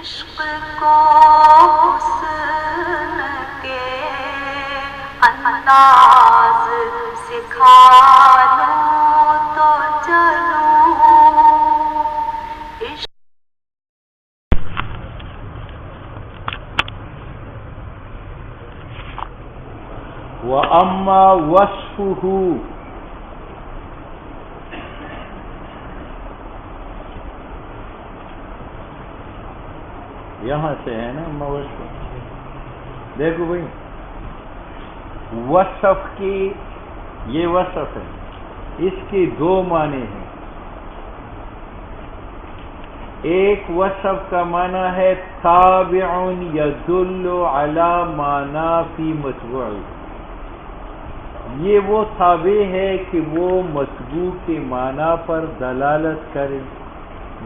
عشق کو حسن کے انداز سکھا لوں تو چلوں عشق وَأَمَّا وَصْفُهُ، یہاں سے ہے نا وصف. دیکھو بھائی، وصف کی یہ وصف ہے، اس کے دو معنی ہیں. ایک وصف کا معنی ہے تابع یدل علی معنی فی متبوع، یہ وہ تابع ہے کہ وہ متبوع کے معنی پر دلالت کرے.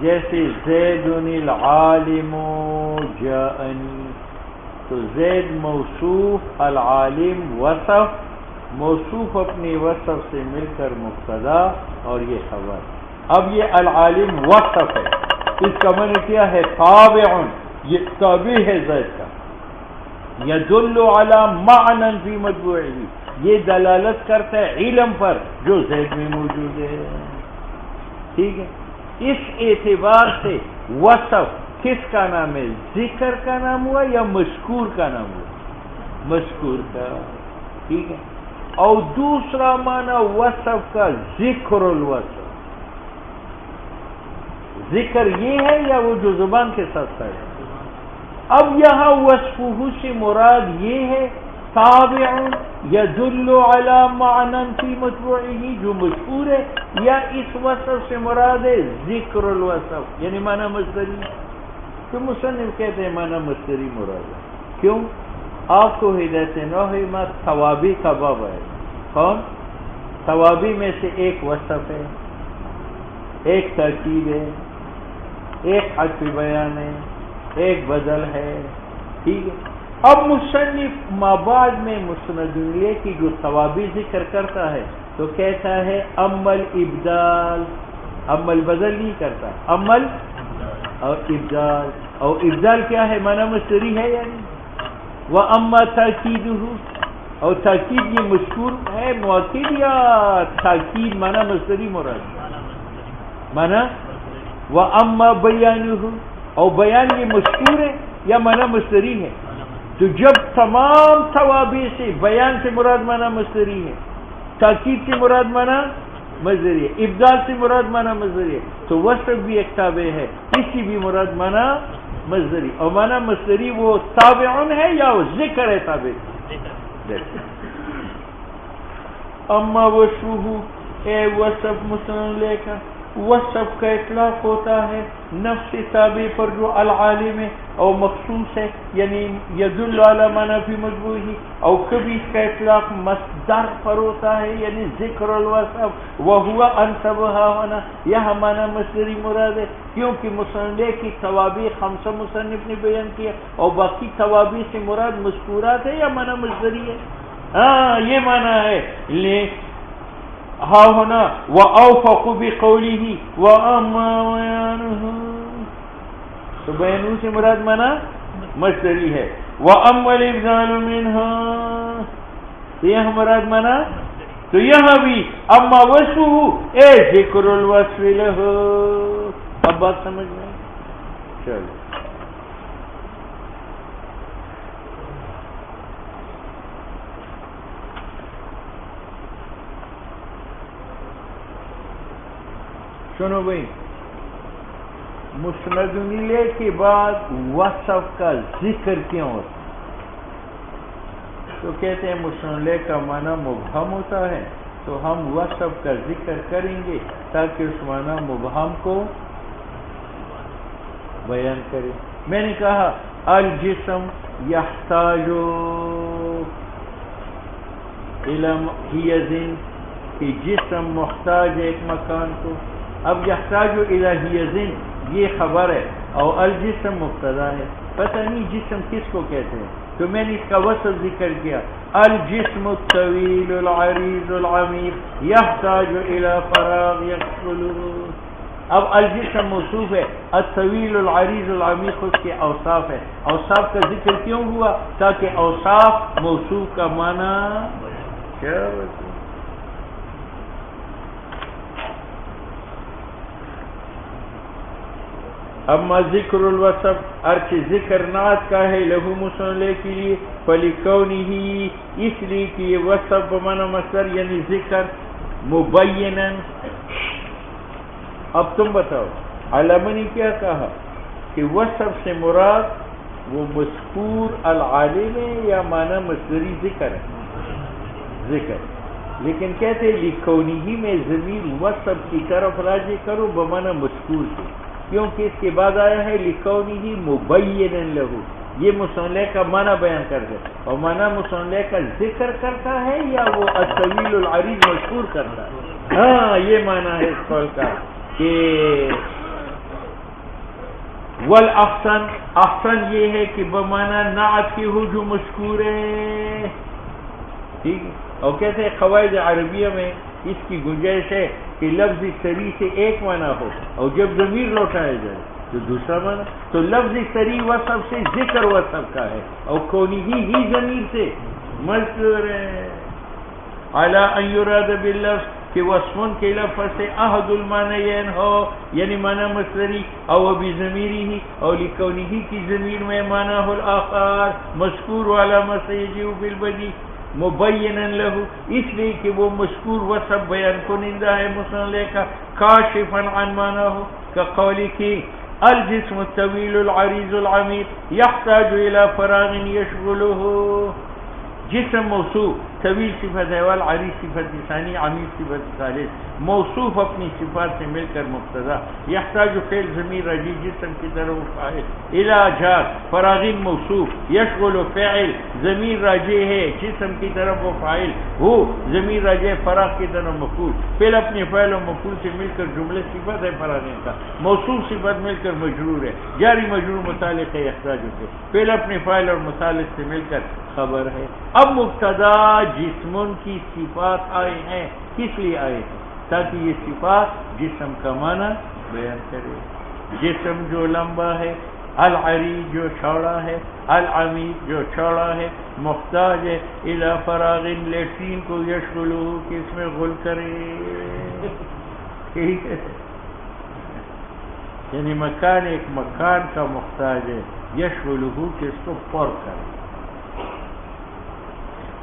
جیسے زید العالم جاءنی، تو زید موصوف، العالم وصف، موصوف اپنی وصف سے مل کر مبتدا اور یہ خبر. اب یہ العالم وصف ہے، اس کا معنی کیا ہے؟ تابع، یہ تابع ہے زید کا. یدل علی معنی فی متبوعہ، یہ دلالت کرتا ہے علم پر جو زید میں موجود ہے. ٹھیک ہے، اس اعتبار سے وصف کس کا نام ہے؟ ذکر کا نام ہوا یا مذکور کا نام ہوا؟ مذکور کا. ٹھیک ہے. اور دوسرا معنی وصف کا ذکر الوصف، ذکر یہ ہے یا وہ جو زبان کے ساتھ ہے؟ اب یہاں وصفہ سے مراد یہ ہے تابع یدل علی معنی فی متبوعہ جو مذکور ہے، یا اس وصف سے مراد ہے ذکر الوصف یعنی معنی مصدری؟ تو مصنف کہتے ہیں معنی مصدری مراد ہے. کیوں؟ آپ کو ہدایت نوحی میں ثوابی کا باب ہے. کون؟ ثوابی میں سے ایک وصف ہے، ایک ترکیب ہے، ایک عطف بیان ہے، ایک بدل ہے. ٹھیک ہے. اب مصنف مابعد میں مسند الیہ کی جو ثوابی ذکر کرتا ہے تو کہتا ہے امل ابدال، امل بدل نہیں کرتا، امل اور ابدال. اور ابدال کیا ہے؟ معنی مصدری ہے یعنی. وَأَمَّا تَأْکِیدُهُ، اور تاکید یہ مذکور ہے مؤکد یا تاکید معنی مصدری مراد؟ معنی. وَأَمَّا بَيَانُهُ، اور بیان یہ مذکور ہے یا معنی مصدری ہے؟ تو جب تمام ثوابی سے بیان سے مراد معنی مصدری ہے، تاکید سے مراد معنی مصدری ہے، ابدال سے مراد معنی مصدری ہے، تو وصف بھی ایک تابع ہے، اس کی بھی مراد معنی مصدری. اور معنی مصدری وہ تابعون ہے یا وہ ذکر ہے؟ تابع. اما وصفہ، اے وصف مسلم لے کر، وصف کا اطلاق ہوتا ہے نفس تابع پر جو العالم ہے اور مخصوص ہے، یعنی یدل علی معنی فی متبوعہ. اور کبھی اس کا اطلاق مصدر پر ہوتا ہے یعنی ذکر الوصف، وہوا انصبھا ہونا، یہاں معنی مصدری مراد ہے. کیونکہ مصنف کی ثوابی خمسہ مصنف نے بیان کیا، اور باقی ثوابی سے مراد مذکورات ہے یا معنی مصدری ہے؟ ہاں یہ معنی ہے. ہاں ہونا وَأَوْفَقُ بِقَوْلِهِ وَأَمَّا بَيَانُهُ، تو بیانو سے مراد معنی مصدری ہے. وَأَمَّا الْإِبْدَالُ مِنْهَا، تو یہاں مراد معنی. تو یہاں بھی اما وصفہ اے ذکر الوصف لہ. اب بات سمجھ میں؟ چلو سنو بھائی، مسند الیہ کے بعد وصف کا ذکر کیوں ہوتا؟ تو کہتے ہیں مسند الیہ کا معنی مبہم ہوتا ہے، تو ہم وصف کا ذکر کریں گے تاکہ اس معنی مبہم کو بیان کریں. میں نے کہا الجسم یحتاج الی حیز، کہ جسم محتاج ہے ایک مکان کو. اب یحتاج الی حیز یہ خبر ہے اور الجسم مبتدا ہے. پتہ نہیں جسم کس کو کہتے ہیں، تو میں نے اس کا وصف ذکر کیا. الجسم الطویل العریض العمیق یحتاج الی فراغ یقبلہ. اب الجسم موصوف ہے، الطویل العریض العمیق اس کے اوصاف ہے. اوصاف کا ذکر کیوں ہوا؟ تاکہ اوصاف موصوف کا معنی کیا ہوتا ہے. اما ذکر الوصف ارچ ذکر نعت کا ہے لہو مصنع کے لیے، فلکونہ اس لیے کہ یہ وصف بمعنی مصدر یعنی ذکر مبینا. اب تم بتاؤ علامہ نے کیا کہا کہ وصف سے مراد وہ مذکور العالم ہے یا معنی مصدری ذکر ہے؟ ذکر. لیکن کہتے ہیں لکونہ میں ضمیر وصف کی طرف راجع کرو بمعنی مذکور سے، کیونکہ اس کے بعد آیا ہے لکونہ مبینا لہو، یہ مصنع کا معنی بیان کر دے. اور معنی مصنع کا ذکر کرتا ہے یا وہ الطویل العریض مشہور کرتا ہے؟ ہاں یہ معنی ہے اس قول کا کہ والاحسن، احسن یہ ہے کہ بمعنی نعت کی ہو جو مذکور ہے. ٹھیک ہے. اور کہتے ہیں قواعد عربیہ میں اس کی گنجائش ہے کہ لفظ سری سے ایک معنی ہو اور جب ضمیر لوٹایا جائے تو دوسرا معنی. تو لفظ سری وصف سے ذکر وصف کا ہے اور کونی ہی ضمیر سے مذکور ہے. علی ان یراد باللفظ کہ وصفن کے لفظ سے احد المعنیین ہو یعنی معنی مصدری او بضمیری ہی اور لکونہ کی ضمیر میں معنی الاخر مذکور والا مسیجی بالبدی مبینا لہو، اس لیے کہ وہ مذکور وصف بیان کنندہ ہے مصنع کا کاشفا عن معنی ہو کا قولی کی الجسم الطویل العریض العمیق یحتاج الى فراغ یشغلہ. جسم موصوف طویل صفت ہے والعریض صفت ثانی عمیق صفت ثالث موصوف اپنی صفات سے مل کر مبتدا یحتاج فعل ضمیر رجی جسم کی طرف فاعل الی جار فراغ موصوف یشغل فعل ضمیر راجع ہے جسم کی طرف وہ فاعل ہو ضمیر راجع فراغ کی طرف مفعول فعل اپنے فعل و مفعول سے مل کر جملے صفت ہے فراغ کا موصوف صفت مل کر مجرور ہے جاری مجرور متعلق ہے یحتاج سے فعل اپنے فاعل اور متعلق سے مل کر خبر ہے. اب مبتدا جسمن کی صفات آئے ہیں کس لیے آئے ہیں؟ تاکہ یہ صفات جسم کا معنی بیان کرے. جسم جو لمبا ہے، العریض جو چوڑا ہے، العمیق جو چوڑا ہے، محتاج ہے الی فراغ لیٹرین کو یشغلہ کہ اس میں غل کرے. ٹھیک ہے، یعنی مکان ایک مکان کا محتاج ہے یشغلہ کہ اس کو پر کرے.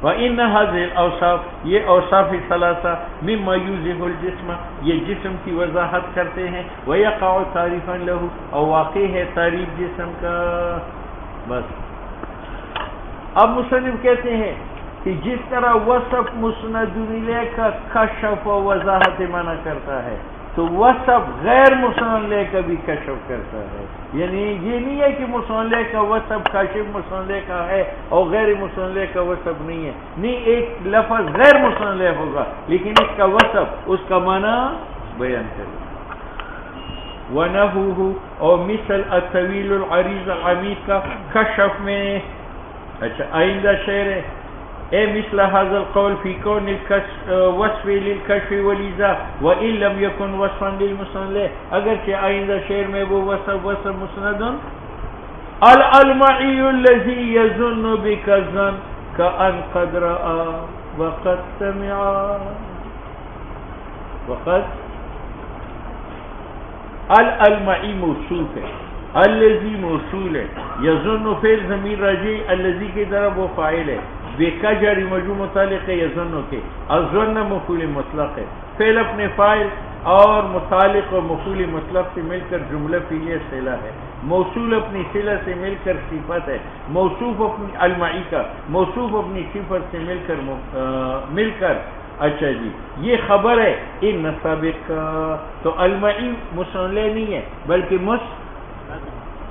وَإِنَّ هَذِهِ الْأَوْصَافِ یہ اوصاف ثلاثہ مما یوضح الجسم یہ جسم کی وضاحت کرتے ہیں وَيَقَعُ تَعْرِيفًا لَهُ اور واقع ہے تعریف جسم کا. بس اب مصنف کہتے ہیں کہ جس طرح وصف مسند الیہ کا کشف و وضاحت منع کرتا ہے تو وصف غیر مصنع کا بھی کشف کرتا ہے. یعنی یہ نہیں ہے کہ مصنع کا وصف کاشف مصنع کا ہے اور غیر مصنع کا وصف نہیں ہے. نہیں، ایک لفظ غیر مصنع ہوگا لیکن اس کا وصف اس کا معنی بیان کرے. وَنَحْوُهُ اور مثل الطویل العریض العمیق کا کشف میں. اچھا آئندہ شعر ہے اے مثل هذا القول في كون وصف للكشف والإيضاح وإن لم يكن وصفا للمصنع اگرچہ آئندہ شعر میں وہ وصف مسند الالمعی الذي يظن بك الظن كأن قد رأى وقد سمع وقد الالمعی موصوف ہے الذي موصول ہے يظن فعل ضمیر راجع الذي کی طرف وہ فاعل ہے بےکا جاری مجرور متعلق ہے یظن کے الظن مفعول مطلق ہے فعل اپنے فاعل اور متعلق و مفعول مطلق سے مل کر جملہ فعلیہ صلہ ہے. موصول اپنی صلہ سے مل کر صفت ہے. موصوف اپنی المعی کا موصوف اپنی صفت سے مل کر اچھا جی یہ خبر ہے ان سابق کا. تو المعی مصنع نہیں ہے بلکہ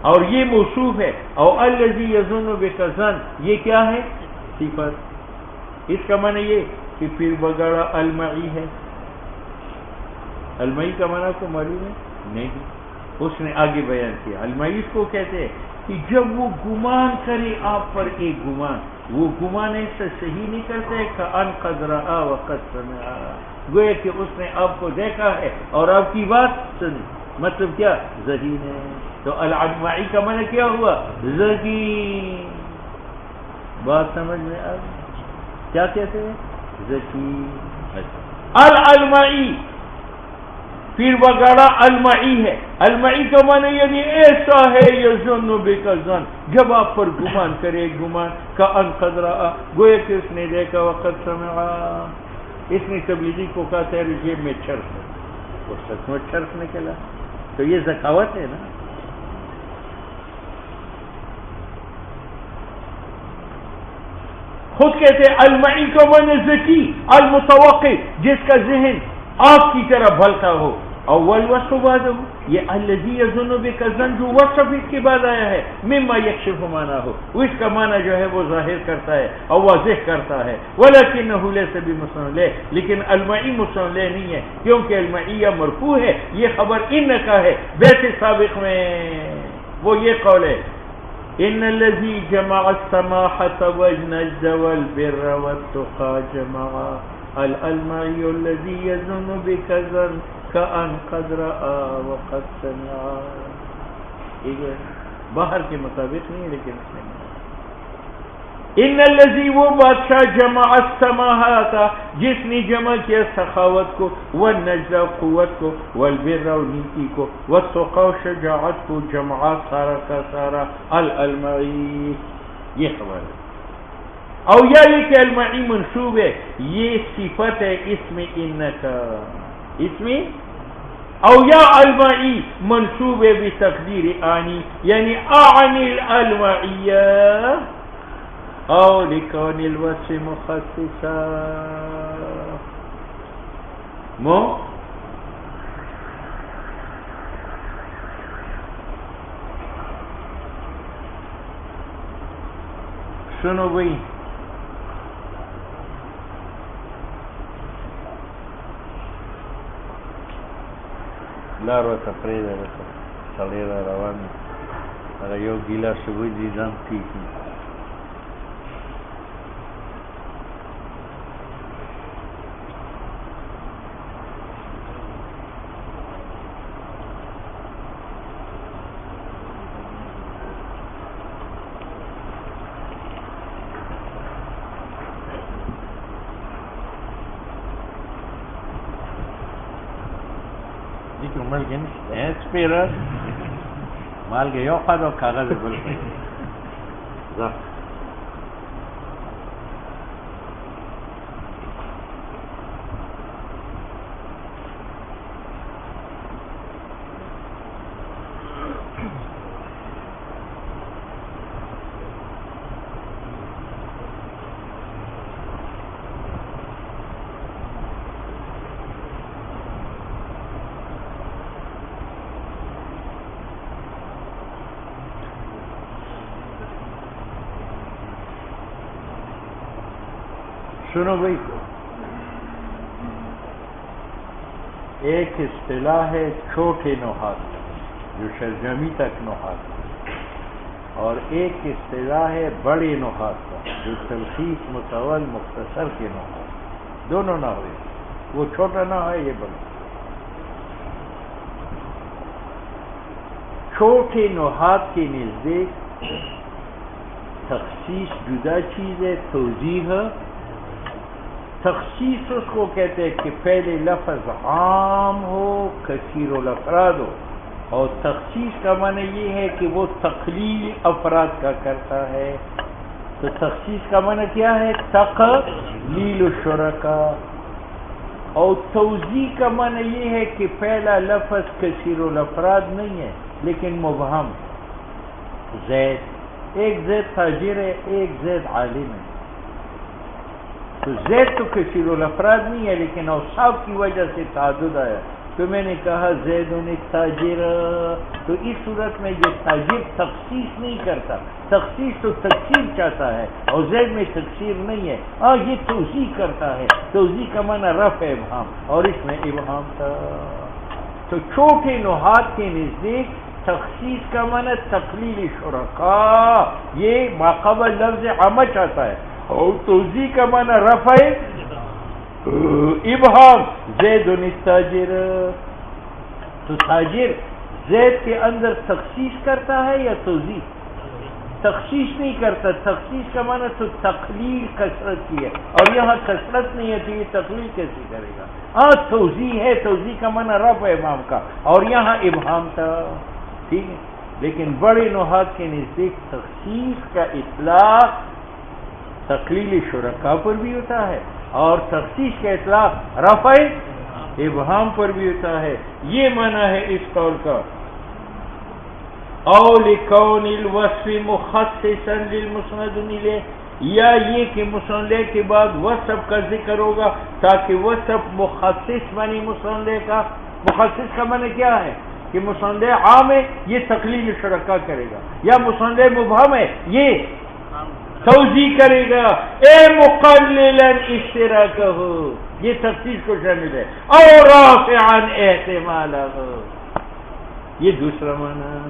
اور یہ موصوف ہے اور الذی یظن بک ظن یہ کیا ہے؟ صفت. اس کا معنی یہ کہ پھر بگڑا المعی ہے. المعی کا معنی کو معلوم ہے نہیں، اس نے آگے بیان کیا. المعی اس کو کہتے ہیں کہ جب وہ گمان کرے آپ پر ایک گمان، وہ گمان ایسا صحیح نہیں کرتے کہ ان قد رآ وقد سمع، گویا کہ اس نے آپ کو دیکھا ہے اور آپ کی بات سنی. مطلب کیا؟ ذہین ہے. تو العلمعی کا معنی کیا ہوا؟ ذکی. بات سمجھ میں آ گئی؟ کیا کہتے ہیں؟ ذکی. العلمعی پھر وغیرہ المعی ہے. المعی کا معنی یعنی ایسا ہے یظن بک ظن، جب آپ پر گمان کرے گمان، کأن قد رأى، گویا کہ اس نے دیکھا، وقد سمع، اس نے تبلیغی کو کہا تیرے جیب میں چرس ہے، وہ سچ میں چرس نکلا. تو یہ ذکاوت ہے نا. خود کہتے المعی کا معنی ذکی، المتوقع، جس کا ذہن آپ کی طرح بھلتا ہو. اول وصف بعد یہ الذی یظن بک ظن جو وصف اس کے بعد آیا ہے، مما یکشف معنی ہو، اس کا معنی جو ہے وہ ظاہر کرتا ہے اور واضح کرتا ہے. ولکنہ لیس بمصنع، لیکن المعی مصنع نہیں ہے، کیونکہ المعیہ مرفوع ہے. یہ خبر ان کا ہے. بیت سابق میں وہ یہ قول ہے، ان الذی جمع السماحة والنجد والبر والتقى جمع الالمعی الذی یظن بک ظن کأن قد رأى وقد سمع. ٹھیک ہے، باہر کے مطابق نہیں ہے لیکن اس میں ان الذی، وہ بادشاہ جمع السماحات، جس نے جمع کیا سخاوت کو، والنجد قوت کو، والبر اور نیکی کو، والتقى شجاعت کو، جمع سارا کا سارا الالمعی. یہ خبر ہے. او یا یہ کہ المعی منصوب ہے، یہ صفت ہے اسم ان کا، اسم او یا المعی منصوب ہے بتقدیر آنی، یعنی اعنی الالمعیہ او لکون الوصف مخصصا. سنو بھئی، لارو تفرید ہے سلیرہ روانی اگر یو گیلا شبوی دیدان ٹھیک ہے. ملگن اسپیرر مالگه یا خدا کاغذ بلکن زفت سنو بھائی، ایک اصطلاح ہے چھوٹے نحات جو شرجمی تک نحات، اور ایک اصطلاح ہے بڑے نحات کا جو تلخیص مطول مختصر کے نحات. دونوں نہ ہوئے، وہ چھوٹا نہ ہے یہ بڑا. چھوٹے نحات کے نزدیک تخصیص جدا چیز ہے، توضیح. تخصیص اس کو کہتے ہیں کہ پہلے لفظ عام ہو، کثیر الافراد ہو، اور تخصیص کا معنی یہ ہے کہ وہ تقلیل افراد کا کرتا ہے. تو تخصیص کا معنی کیا ہے؟ تقلیل الشرکاء. اور توضیح کا معنی یہ ہے کہ پہلا لفظ کثیر الافراد نہیں ہے لیکن مبہم. زید، ایک زید تاجر ہے، ایک زید عالم ہے. تو زید تو کثیر الافراد نہیں ہے لیکن اوصاف کی وجہ سے تعدد آیا. تو میں نے کہا زید تاجر، تو اس صورت میں یہ تاجر تخصیص نہیں کرتا، تخصیص تو تکثیر چاہتا ہے، اور زید میں تکثیر نہیں ہے. ہاں یہ توضیح کرتا ہے. توضیح کا معنی رفع ابہام، اور اس میں ابہام تھا. تو چھوٹے نحات کے نزدیک تخصیص کا معنی تقلیل شرکاء، یہ ماقبل لفظ عمچ آتا ہے، اور توضیح کا معنی رفع ابہام. زید التاجر، تو تاجر زید کے اندر تخصیص کرتا ہے یا توضیح؟ تخصیص نہیں کرتا. تخصیص کا معنی تو تقلیل کثرت کی ہے، اور یہاں کثرت نہیں ہے تو یہ تقلیل کیسے کرے گا؟ ہاں توضیح ہے، توضیح کا معنی رفع ابہام کا، اور یہاں ابہام تھا. ٹھیک ہے، لیکن بڑے نحات کے نزدیک تخصیص کا اطلاق تقلیل شرکا پر بھی ہوتا ہے، اور تخصیص کا اطلاق رفع ابہام پر بھی ہوتا ہے. یہ معنی ہے اس قول کا. او لکون الوصف مخصصا للمسند الیہ، یا یہ کہ مسند کے بعد وصف کا ذکر ہوگا تاکہ وصف مخصص بنی مسند کا. مخصص کا معنی کیا ہے؟ کہ مسند عام ہے یہ تقلیل شرکا کرے گا، یا مسند مبہم ہے یہ توضیح کرے گا. اے مقللا اشتراکہ، یہ تخصیص کو شامل ہے. اور رافعا احتمالہ، یہ دوسرا معنی.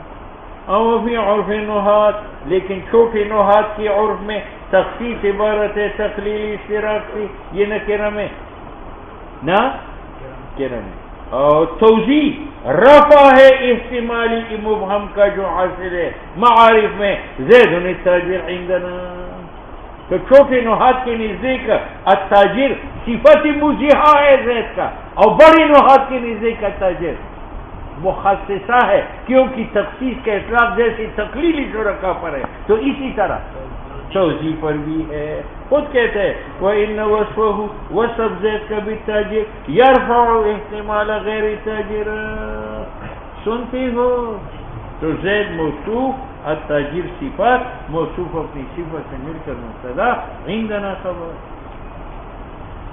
او فی عرف نحات، لیکن چھوٹے نحات کی عرف میں تخصیص عبارت ہے تقلیل اشتراک سے. یہ نہ کرم ہے، نہ کرم ہے. اور توضیح رفع ہے احتمالی مبہم کا جو حاصل ہے معارف میں. زید التاجر عندنا، تو چھوٹے نحات کے نزدیک التاجر صفت مجیحہ ہے زید کا، اور بڑی نحات کے نزدیک التاجر مخصصہ ہے، کیونکہ تخصیص کا اطلاق جیسے تقلیلی شرکا پر ہے تو اسی طرح توضیح پر بھی ہے. خود کہتے ہیں وَإِنَّ وَصْفَهُ، وصف زید کا بھی تاجر یرفع احتمال غیر تاجر. سنتے ہو تو زید موصوف، التاجر صفت، موصوف اپنی صفت سے مل کر مبتدا، عندنا خبر.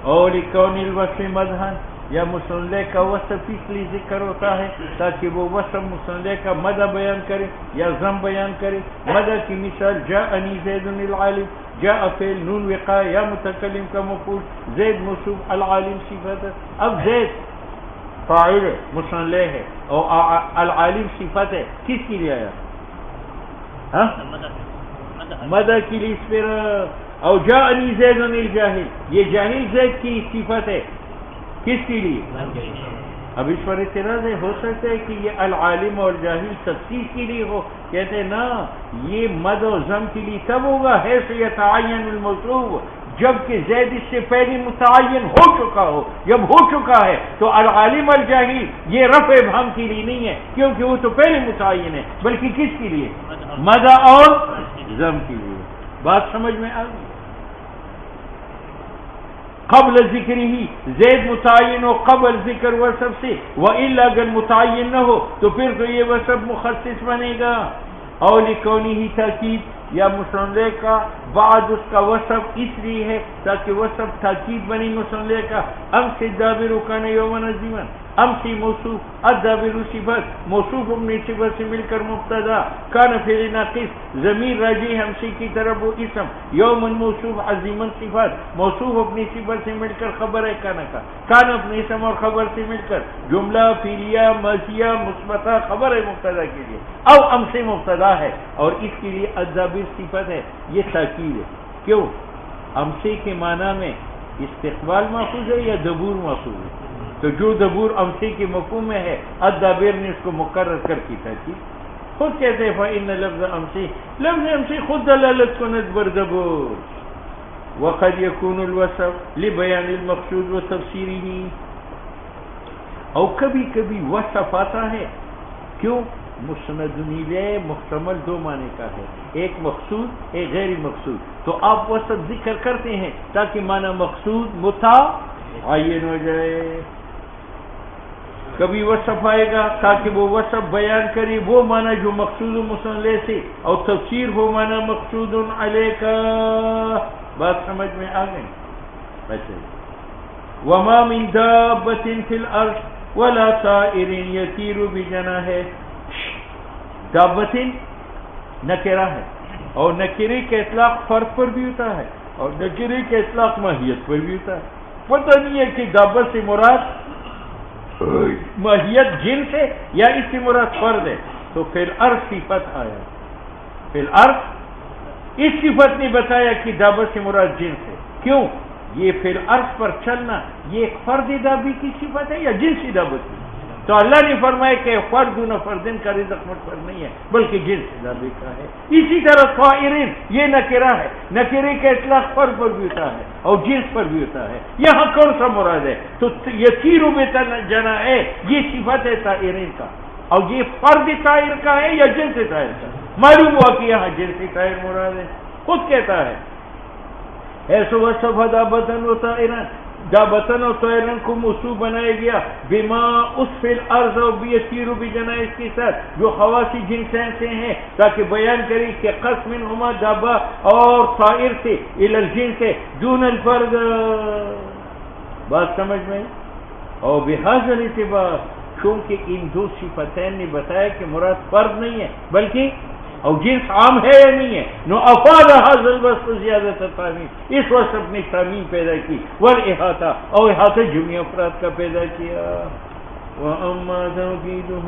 اور لکون الوصف مدحا، یا مسندے کا وصف اس لیے ذکر ہوتا ہے تاکہ وہ وصف مسندے کا مدح بیان کرے یا ضم بیان کرے. مدح کی مثال جاءنی زید العالم، جاء فعل نون وقاء یا متکلم کا مفعول، زید موصوف، العالم صفت. اب زید فاعل مسندے ہے اور العالم صفت ہے، کس کے لیے آیا؟ مدح کے لیے. اس پر او جاءنی زید الجاہل، یہ جاہل زید کی صفت ہے، کس کے لیے؟ اب اس پر اعتراض ہے، ہو سکتا ہے کہ یہ العالم اور جاہل تخصیص کے لیے ہو. کہتے ہیں نا، یہ مد و ضم کے لیے تب ہوگا حیث یتعین الموصوف، جبکہ زید اس سے پہلے متعین ہو چکا ہو. جب ہو چکا ہے تو العالم الجاہل یہ رفع ابہام کے لیے نہیں ہے، کیونکہ وہ تو پہلے متعین ہے، بلکہ کس کے لیے؟ مد اور ضم کے لیے. بات سمجھ میں آ گئی؟ قبل ذکر ہی زید متعین ہو قبل ذکر وصف سے، وَإِلَّا اگر متعین نہ ہو تو پھر تو یہ وصف مخصص بنے گا. اور لکونی ہی تاکید، یا مسندے کا بعد اس کا وصف اس لیے ہے تاکہ وصف تاکید بنی مسندے کا. امس الدابر کان یوما عظیما، امسی موصوف، الدابر صفت، موصوف اپنی صفت سے مل کر مبتدا، کان فعل ناقص، ضمیر راجع ہمسی کی طرف وہ اسم، یوما موصوف، عظیما صفت، موصوف اپنی صفت سے مل کر خبر ہے کان کا، کان اپنے اسم اور خبر سے مل کر جملہ فعلیہ ماضیہ مثبتہ خبر ہے مبتدا کے لیے، او امسی مبتدا ہے اور اس کے لیے الدابر صفت ہے. یہ تاکید ہے. کیوں؟ امسی کے معنی میں استقبال ماخوذ ہے یا دبور ماخوذ ہے؟ تو جو دبور امسی کے مفہوم میں ہے الدابر نے اس کو مقرر کر کی تاکید. خود کہتے ہیں فإن لفظ امسی، لفظ امسی خود دلالت کند بر دبور. وقد يكون الوصف لبیان المقصود و تفسیره، اور کبھی کبھی وصف آتا ہے. کیوں؟ مسند الیہ محتمل دو معنی کا ہے، ایک مقصود ایک غیر مقصود. تو آپ وصف ذکر کرتے ہیں تاکہ معنی مقصود متعین ہو جائے. کبھی وصف آئے گا تاکہ وہ وصف بیان کرے وہ معنی جو مقصود مسند الیہ سے، اور تفسیر وہ معنی مقصود علیہ کا. بات سمجھ میں آ گئی؟ ویسے وما من دابۃ فی الارض ولا طائر یطیر بجناحہ، دابتن نکرہ ہے، اور نکرے کا اطلاق فرد پر بھی ہوتا ہے اور نکرے کا اطلاق ماہیت پر بھی ہوتا ہے. پتہ نہیں ہے کہ دابت سے مراد ماہیت جنس ہے یا اس سے مراد فرد ہے. تو فی الارض صفت آیا، فی الارض اس صفت نے بتایا کہ دابت سے مراد جنس ہے. کیوں؟ یہ فی الارض پر چلنا یہ ایک فرد دابی کی صفت ہے یا جنسی دابت کی؟ تو اللہ نے فرمایا کہ فرد نہ فردن کا رزق مجھ پر نہیں ہے بلکہ جنس ذاتی کا ہے. اسی طرح طائرین یہ نکرہ ہے، نکرے کا اطلاق فرد پر بھی ہوتا ہے اور جنس پر بھی ہوتا ہے. یہاں کون سا مراد ہے؟ تو یسیرو بجنا ہے یہ صفت ہے طائرین کا، اور یہ فرد طائر کا ہے یا جنس طائر کا؟ معلوم ہوا کہ یہاں جنس طائر مراد ہے. خود کہتا ہے ایسو وصف دابتن و طائرن، دابتن و طائرن کو موصوف بنایا گیا بما اسفل الارض و بیسیرو بجنا، اس کے ساتھ جو خواصی جنسین سے ہیں تاکہ بیان کری کہ قسم ہما دابا اور طائر سے الی الجنس سے دون الفرد. بات سمجھ میں؟ اور بہذا اعتبار چونکہ ان دو صفتین نے بتایا کہ مراد فرد نہیں ہے بلکہ اور جنس عام ہے یا نہیں ہے، نو افاد هذا الوصف زیادت تعمیم، اس وصف نے تعمیم پیدا کی، والاحاطہ اور احاطہ جمعی افراد کا پیدا کیا. وَأَمَّا تَوْكِيدُهُ